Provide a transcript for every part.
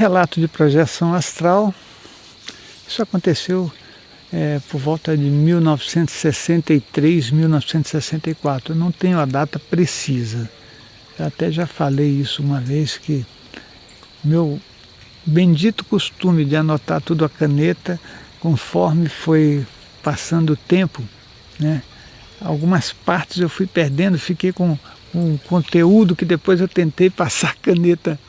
Relato de projeção astral. Isso aconteceu por volta de 1963, 1964. Eu não tenho a data precisa. Eu até já falei isso uma vez, que meu bendito costume de anotar tudo à caneta, conforme foi passando o tempo, né? Algumas partes eu fui perdendo, fiquei com um conteúdo que depois eu tentei passar a caneta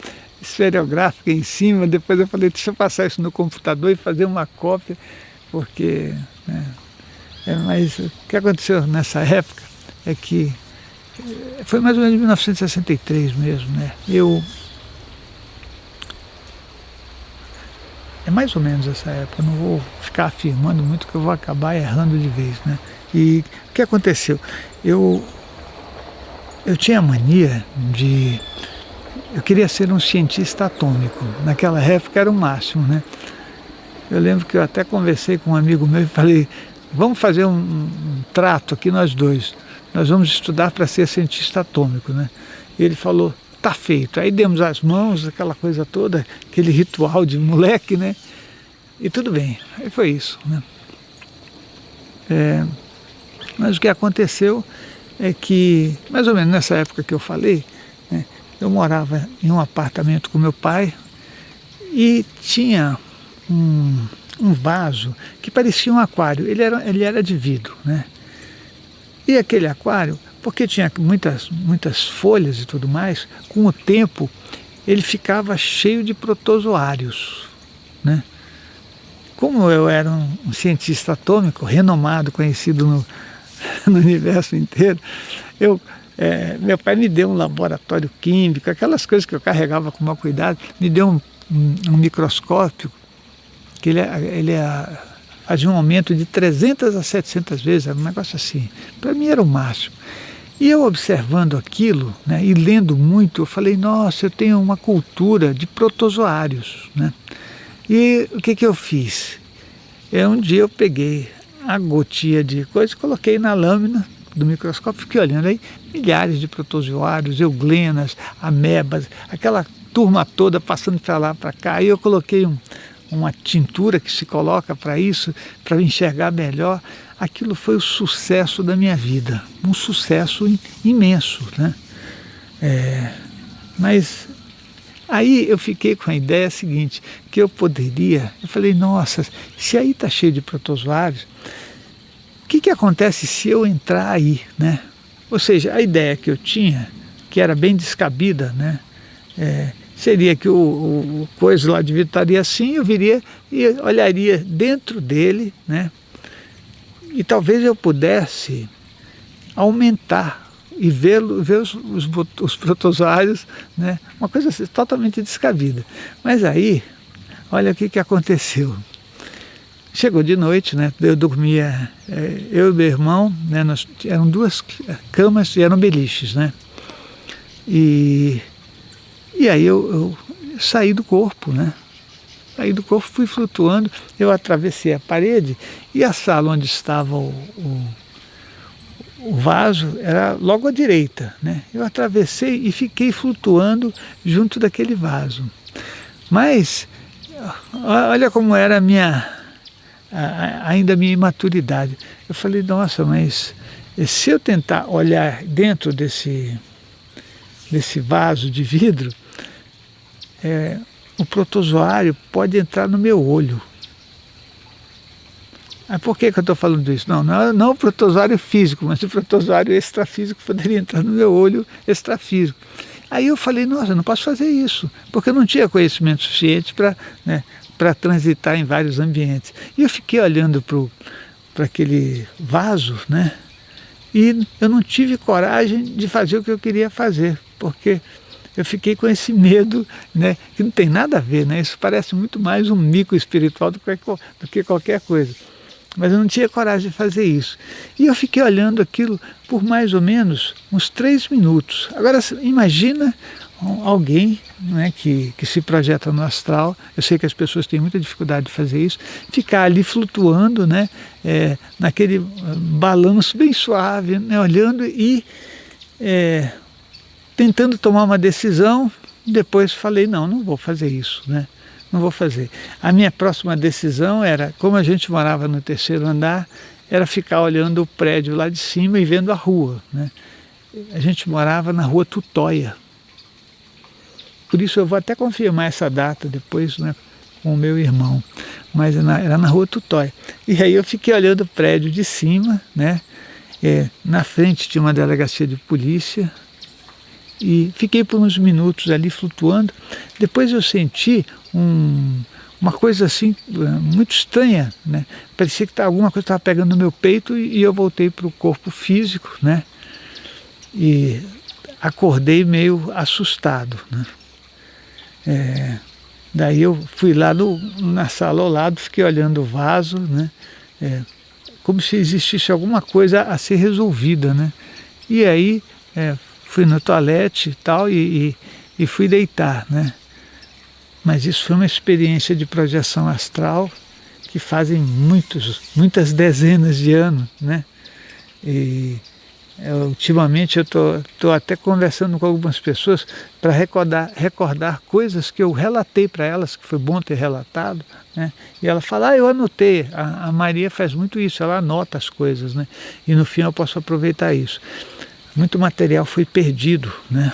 esferográfica em cima, depois eu falei, deixa eu passar isso no computador e fazer uma cópia, porque... mas o que aconteceu nessa época é que foi mais ou menos em 1963 mesmo, né? É mais ou menos essa época, eu não vou ficar afirmando muito que eu vou acabar errando de vez, né? E o que aconteceu? Eu tinha a mania de... Eu queria ser um cientista atômico, naquela época era o máximo, né? Eu lembro que eu até conversei com um amigo meu e falei, vamos fazer um trato aqui nós dois, nós vamos estudar para ser cientista atômico, né? E ele falou, tá feito. Aí demos as mãos, aquela coisa toda, aquele ritual de moleque, né? E tudo bem, aí foi isso, né? Mas o que aconteceu é que, mais ou menos nessa época que eu falei, né, eu morava em um apartamento com meu pai e tinha um vaso que parecia um aquário, ele era de vidro, né? E aquele aquário, porque tinha muitas folhas e tudo mais, com o tempo ele ficava cheio de protozoários, né? Como eu era um cientista atômico, renomado, conhecido no universo inteiro, meu pai me deu um laboratório químico, aquelas coisas que eu carregava com maior cuidado, me deu um microscópio, que ele fazia um aumento de 300 a 700 vezes, era um negócio assim. Para mim era o máximo. E eu observando aquilo, né, e lendo muito, eu falei, nossa, eu tenho uma cultura de protozoários, né? E o que eu fiz? Um dia eu peguei a gotinha de coisa, coloquei na lâmina do microscópio, fiquei olhando aí, milhares de protozoários, euglenas, amebas, aquela turma toda passando para lá, para cá. Aí eu coloquei uma tintura que se coloca para isso, para enxergar melhor. Aquilo foi o sucesso da minha vida, um sucesso imenso, né? Mas aí eu fiquei com a ideia seguinte, que eu falei, nossa, se aí está cheio de protozoários, o que acontece se eu entrar aí, né? Ou seja, a ideia que eu tinha, que era bem descabida, né? Seria que o coisa lá de vidro estaria assim, eu viria e olharia dentro dele, né? E talvez eu pudesse aumentar e ver os protozoários, né? Uma coisa assim, totalmente descabida. Mas aí, olha o que aconteceu. Chegou de noite, né? Eu dormia, eu e meu irmão, né? Eram duas camas e eram beliches, né? E aí eu saí do corpo, né? Saí do corpo, fui flutuando, eu atravessei a parede e a sala onde estava o vaso era logo à direita, né? Eu atravessei e fiquei flutuando junto daquele vaso. Mas olha como era ainda a minha imaturidade. Eu falei, nossa, mas se eu tentar olhar dentro desse vaso de vidro, o protozoário pode entrar no meu olho. Por que eu estou falando isso? Não o protozoário físico, mas o protozoário extrafísico poderia entrar no meu olho extrafísico. Aí eu falei, nossa, eu não posso fazer isso, porque eu não tinha conhecimento suficiente para transitar em vários ambientes. E eu fiquei olhando para aquele vaso, né? E eu não tive coragem de fazer o que eu queria fazer, porque eu fiquei com esse medo, né, que não tem nada a ver, né? Isso parece muito mais um mico espiritual do que qualquer coisa. Mas eu não tinha coragem de fazer isso. E eu fiquei olhando aquilo por mais ou menos uns 3 minutos. Agora, imagina alguém, né, que se projeta no astral, eu sei que as pessoas têm muita dificuldade de fazer isso, ficar ali flutuando, né, naquele balanço bem suave, né, olhando e tentando tomar uma decisão. Depois falei, não vou fazer isso, né? não vou fazer. A minha próxima decisão era, como a gente morava no 3º andar, era ficar olhando o prédio lá de cima e vendo a rua, né? A gente morava na rua Tutóia. Por isso eu vou até confirmar essa data depois, né, com o meu irmão. Mas era na rua Tutóia. E aí eu fiquei olhando o prédio de cima, né? Na frente tinha uma delegacia de polícia. E fiquei por uns minutos ali flutuando. Depois eu senti uma coisa assim, muito estranha, né? Parecia que alguma coisa estava pegando no meu peito e eu voltei para o corpo físico, né? E acordei meio assustado, né? Daí eu fui lá na sala ao lado, fiquei olhando o vaso, né? Como se existisse alguma coisa a ser resolvida, né? E aí fui no toalete e tal e fui deitar, né? Mas isso foi uma experiência de projeção astral que fazem muitas dezenas de anos, né? E ultimamente eu tô até conversando com algumas pessoas para recordar coisas que eu relatei para elas, que foi bom ter relatado, né? E ela fala, eu anotei. A Maria faz muito isso, ela anota as coisas, né? E no fim eu posso aproveitar isso. Muito material foi perdido, né?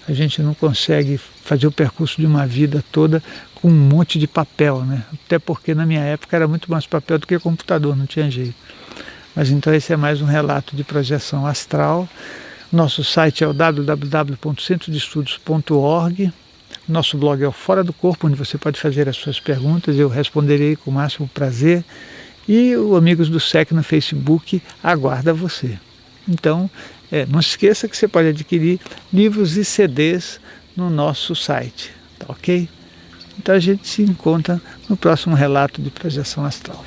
A gente não consegue fazer o percurso de uma vida toda com um monte de papel, né? Até porque na minha época era muito mais papel do que computador, não tinha jeito. Mas então esse é mais um relato de projeção astral. Nosso site é o www.centrodeestudos.org. Nosso blog é o Fora do Corpo, onde você pode fazer as suas perguntas, eu responderei com o máximo prazer. E o Amigos do SEC no Facebook aguarda você. Então, não se esqueça que você pode adquirir livros e CDs no nosso site, tá ok? Então a gente se encontra no próximo relato de projeção astral.